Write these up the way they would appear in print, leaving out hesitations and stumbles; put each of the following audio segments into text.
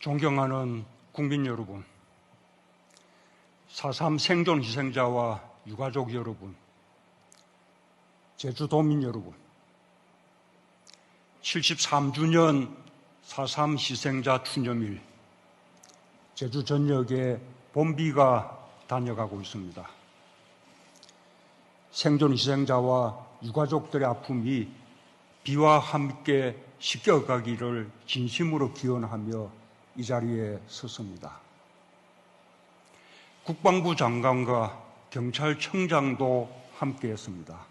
존경하는 국민 여러분, 4.3 생존 희생자와 유가족 여러분, 제주도민 여러분, 73주년 4.3 희생자 추념일, 제주 전역에 봄비가 다녀가고 있습니다. 생존 희생자와 유가족들의 아픔이 비와 함께 씻겨가기를 진심으로 기원하며 이 자리에 섰습니다. 국방부 장관과 경찰청장도 함께했습니다.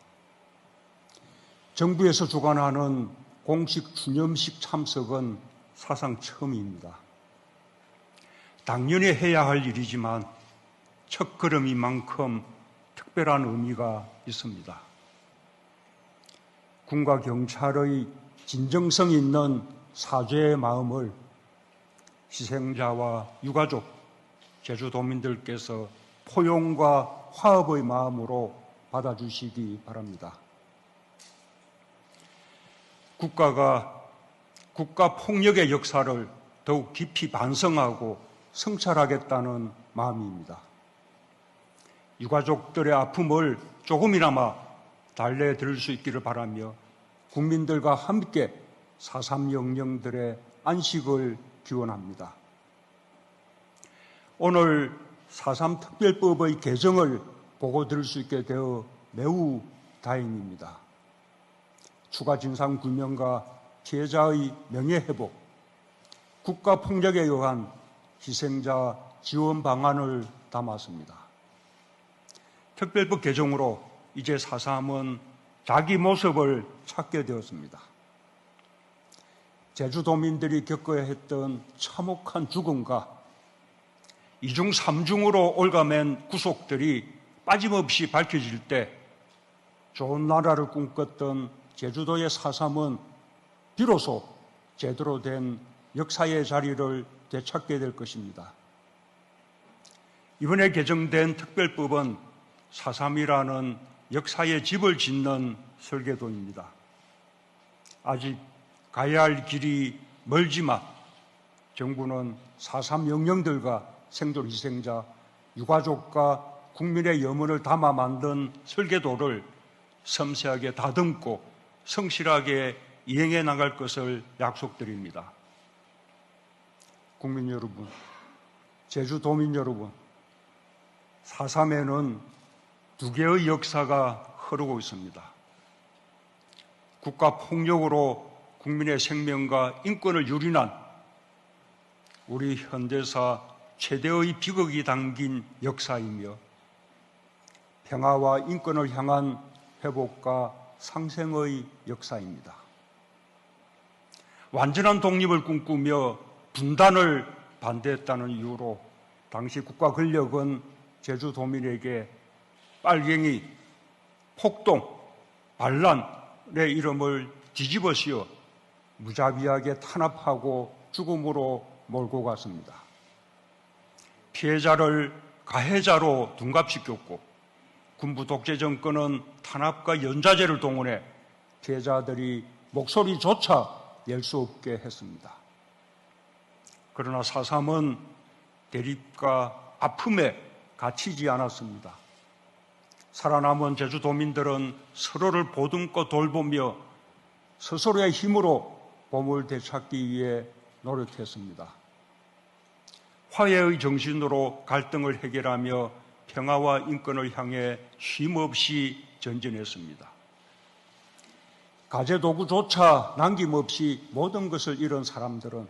정부에서 주관하는 공식 추념식 참석은 사상 처음입니다. 당연히 해야 할 일이지만 첫걸음이만큼 특별한 의미가 있습니다. 군과 경찰의 진정성 있는 사죄의 마음을 희생자와 유가족, 제주도민들께서 포용과 화합의 마음으로 받아주시기 바랍니다. 국가가 국가폭력의 역사를 더욱 깊이 반성하고 성찰하겠다는 마음입니다. 유가족들의 아픔을 조금이나마 달래드릴 수 있기를 바라며 국민들과 함께 4.3 영령들의 안식을 기원합니다. 오늘 4.3 특별법의 개정을 보고 들을 수 있게 되어 매우 다행입니다. 추가 진상규명과 피해자의 명예회복, 국가폭력에 의한 희생자 지원 방안을 담았습니다. 특별법 개정으로 이제 4.3은 자기 모습을 찾게 되었습니다. 제주도민들이 겪어야 했던 참혹한 죽음과 2중 3중으로 올가맨 구속들이 빠짐없이 밝혀질 때 좋은 나라를 꿈꿨던 제주도의 4.3은 비로소 제대로 된 역사의 자리를 되찾게 될 것입니다. 이번에 개정된 특별법은 4.3이라는 역사의 집을 짓는 설계도입니다. 아직 가야 할 길이 멀지만 정부는 4.3 영령들과 생존 희생자, 유가족과 국민의 염원을 담아 만든 설계도를 섬세하게 다듬고 성실하게 이행해 나갈 것을 약속드립니다. 국민 여러분, 제주도민 여러분, 4.3에는 두 개의 역사가 흐르고 있습니다. 국가폭력으로 국민의 생명과 인권을 유린한 우리 현대사 최대의 비극이 담긴 역사이며 평화와 인권을 향한 회복과 상생의 역사입니다. 완전한 독립을 꿈꾸며 분단을 반대했다는 이유로 당시 국가 권력은 제주도민에게 빨갱이, 폭동, 반란의 이름을 뒤집어 씌워 무자비하게 탄압하고 죽음으로 몰고 갔습니다. 피해자를 가해자로 둔갑시켰고 군부 독재 정권은 탄압과 연좌제를 동원해 피해자들이 목소리조차 낼 수 없게 했습니다. 그러나 4.3은 대립과 아픔에 갇히지 않았습니다. 살아남은 제주도민들은 서로를 보듬고 돌보며 스스로의 힘으로 봄을 되찾기 위해 노력했습니다. 화해의 정신으로 갈등을 해결하며 평화와 인권을 향해 쉼없이 전진했습니다. 가재도구조차 남김없이 모든 것을 잃은 사람들은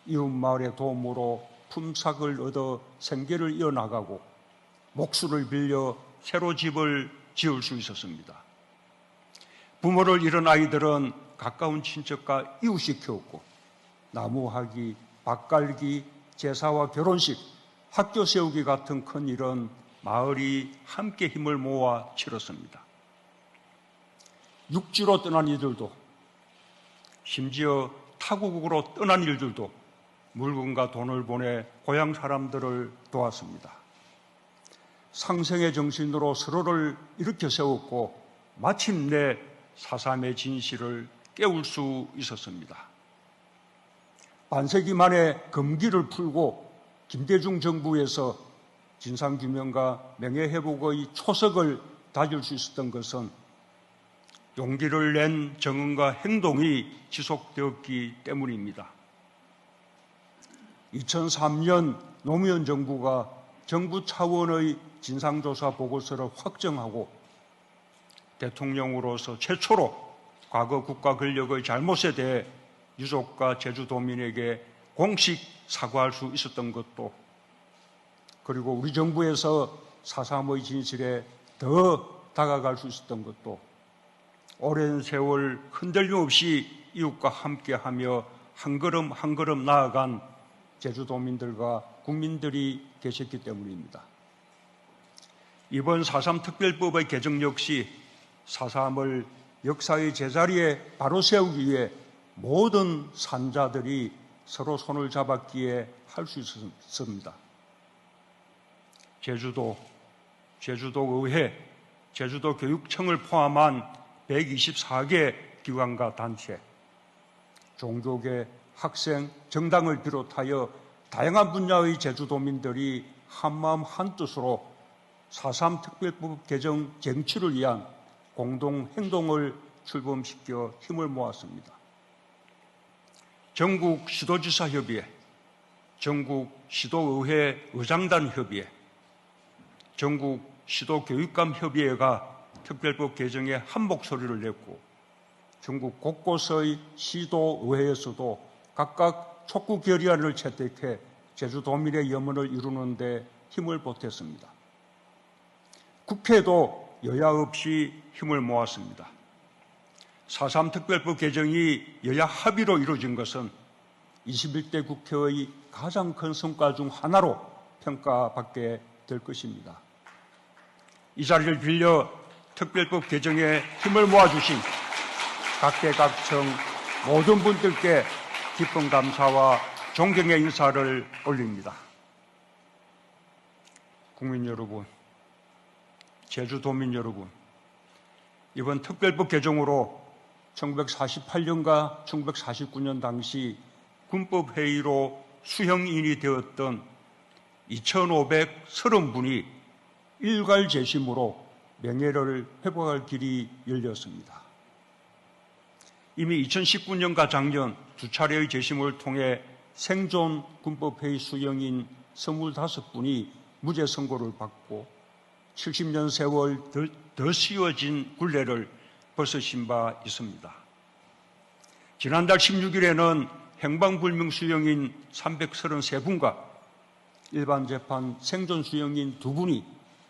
이웃마을의 도움으로 품삯을 얻어 생계를 이어나가고 목수를 빌려 새로 집을 지을 수 있었습니다. 부모를 잃은 아이들은 가까운 친척과 이웃이 키웠고 나무하기, 밭갈기, 제사와 결혼식, 학교 세우기 같은 큰 일은 마을이 함께 힘을 모아 치렀습니다. 육지로 떠난 이들도 심지어 타국으로 떠난 일들도 물건과 돈을 보내 고향 사람들을 도왔습니다. 상생의 정신으로 서로를 일으켜 세웠고 마침내 4.3의 진실을 깨울 수 있었습니다. 반세기 만에 금기를 풀고 김대중 정부에서 진상규명과 명예회복의 초석을 다질 수 있었던 것은 용기를 낸 정언과 행동이 지속되었기 때문입니다. 2003년 노무현 정부가 정부 차원의 진상조사 보고서를 확정하고 대통령으로서 최초로 과거 국가 권력의 잘못에 대해 유족과 제주도민에게 공식 사과할 수 있었던 것도, 그리고 우리 정부에서 4.3의 진실에 더 다가갈 수 있었던 것도 오랜 세월 흔들림 없이 이웃과 함께하며 한 걸음 한 걸음 나아간 제주도민들과 국민들이 계셨기 때문입니다. 이번 4.3 특별법의 개정 역시 4.3을 역사의 제자리에 바로 세우기 위해 모든 산자들이 서로 손을 잡았기에 할 수 있었습니다. 제주도의회, 제주도교육청을 포함한 124개 기관과 단체, 종교계, 학생, 정당을 비롯하여 다양한 분야의 제주도민들이 한마음 한뜻으로 4.3 특별법 개정 쟁취를 위한 공동행동을 출범시켜 힘을 모았습니다. 전국 시도지사협의회, 전국 시도의회 의장단 협의회, 전국 시도교육감 협의회가 특별법 개정에 한 목소리를 냈고 전국 곳곳의 시도의회에서도 각각 촉구 결의안을 채택해 제주도민의 염원을 이루는 데 힘을 보탰습니다. 국회도 여야 없이 힘을 모았습니다. 4.3 특별법 개정이 여야 합의로 이루어진 것은 21대 국회의 가장 큰 성과 중 하나로 평가받게 될 것입니다. 이 자리를 빌려 특별법 개정에 힘을 모아주신 각계각층 모든 분들께 깊은 감사와 존경의 인사를 올립니다. 국민 여러분, 제주도민 여러분, 이번 특별법 개정으로 1948년과 1949년 당시 군법회의로 수형인이 되었던 2,530분이 일괄재심으로 명예를 회복할 길이 열렸습니다. 이미 2019년과 작년 두 차례의 재심을 통해 생존 군법회의 수형인 25분이 무죄 선고를 받고 70년 세월 더 씌워진 굴레를 벗으신 바 있습니다. 지난달 16일에는 행방불명 수형인 333분과 일반 재판 생존 수형인 2분이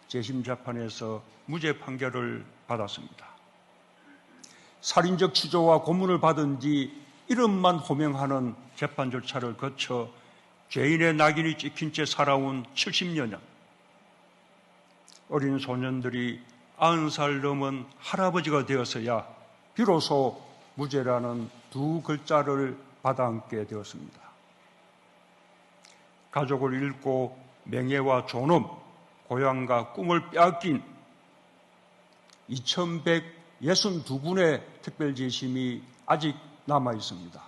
재심 재판에서 무죄 판결을 받았습니다. 살인적 치조와 고문을 받은 뒤 이름만 호명하는 재판 절차를 거쳐 죄인의 낙인이 찍힌 채 살아온 70여년, 어린 소년들이 90살 넘은 할아버지가 되어서야 비로소 무죄라는 두 글자를 받아안게 되었습니다. 가족을 잃고 명예와 존엄, 고향과 꿈을 빼앗긴 2162분의 특별재심이 아직 남아 있습니다.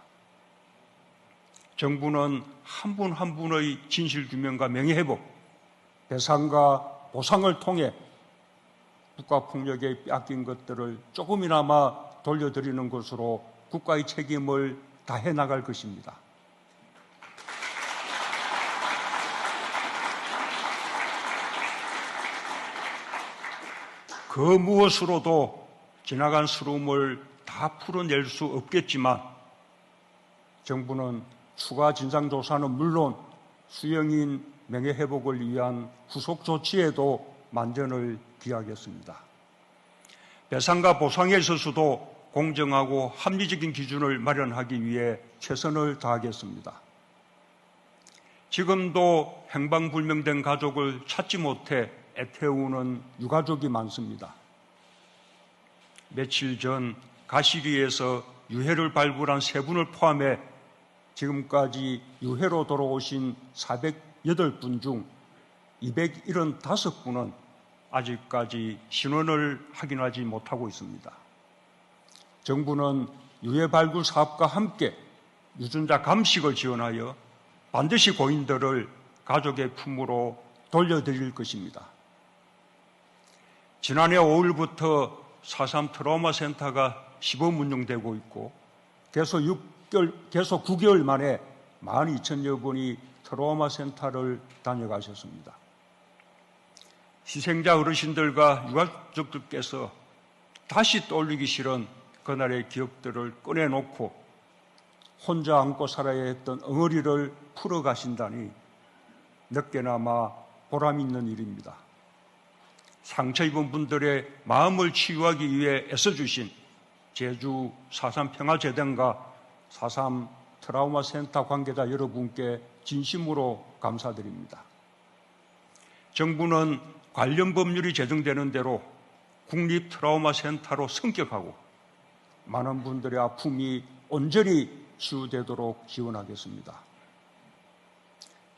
정부는 한 분 한 분의 진실규명과 명예회복, 배상과 보상을 통해 국가폭력에 빼앗긴 것들을 조금이나마 돌려드리는 것으로 국가의 책임을 다해 나갈 것입니다. 그 무엇으로도 지나간 슬픔을 다 풀어낼 수 없겠지만 정부는 추가 진상조사는 물론 수형인 명예회복을 위한 후속 조치에도 만전을 기하겠습니다. 배상과 보상에 있어서도 공정하고 합리적인 기준을 마련하기 위해 최선을 다하겠습니다. 지금도 행방불명된 가족을 찾지 못해 애태우는 유가족이 많습니다. 며칠 전 가시리에서 유해를 발굴한 3분을 포함해 지금까지 유해로 돌아오신 408분 중 275분은 아직까지 신원을 확인하지 못하고 있습니다. 정부는 유해 발굴 사업과 함께 유전자 감식을 지원하여 반드시 고인들을 가족의 품으로 돌려드릴 것입니다. 지난해 5일부터 4.3 트라우마 센터가 시범 운영되고 있고 계속 9개월 만에 12,000여 분이 트라우마 센터를 다녀가셨습니다. 희생자 어르신들과 유가족들께서 다시 떠올리기 싫은 그날의 기억들을 꺼내놓고 혼자 안고 살아야 했던 엉어리를 풀어가신다니 늦게나마 보람 있는 일입니다. 상처 입은 분들의 마음을 치유하기 위해 애써주신 제주 4.3 평화재단과 4.3 트라우마 센터 관계자 여러분께 진심으로 감사드립니다. 정부는 관련 법률이 제정되는 대로 국립 트라우마 센터로 성격하고 많은 분들의 아픔이 온전히 치유되도록 지원하겠습니다.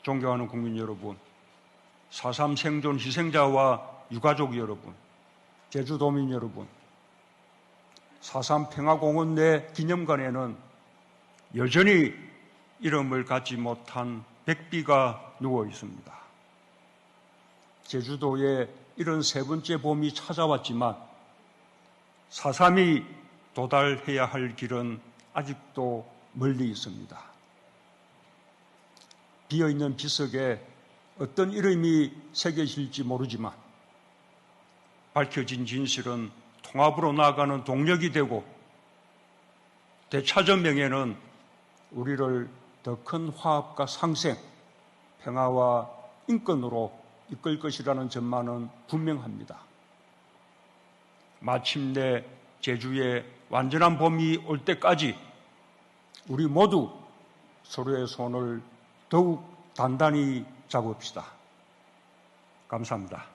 존경하는 국민 여러분, 4.3 생존 희생자와 유가족 여러분, 제주도민 여러분, 4.3 평화공원 내 기념관에는 여전히 이름을 갖지 못한 백비가 누워 있습니다. 제주도에 이런 세 번째 봄이 찾아왔지만 4.3이 도달해야 할 길은 아직도 멀리 있습니다. 비어있는 비석에 어떤 이름이 새겨질지 모르지만 밝혀진 진실은 통합으로 나아가는 동력이 되고 되찾은 명예는 우리를 더 큰 화합과 상생, 평화와 인권으로 이끌 것이라는 전망은 분명합니다. 마침내 제주에 완전한 봄이 올 때까지 우리 모두 서로의 손을 더욱 단단히 잡읍시다. 감사합니다.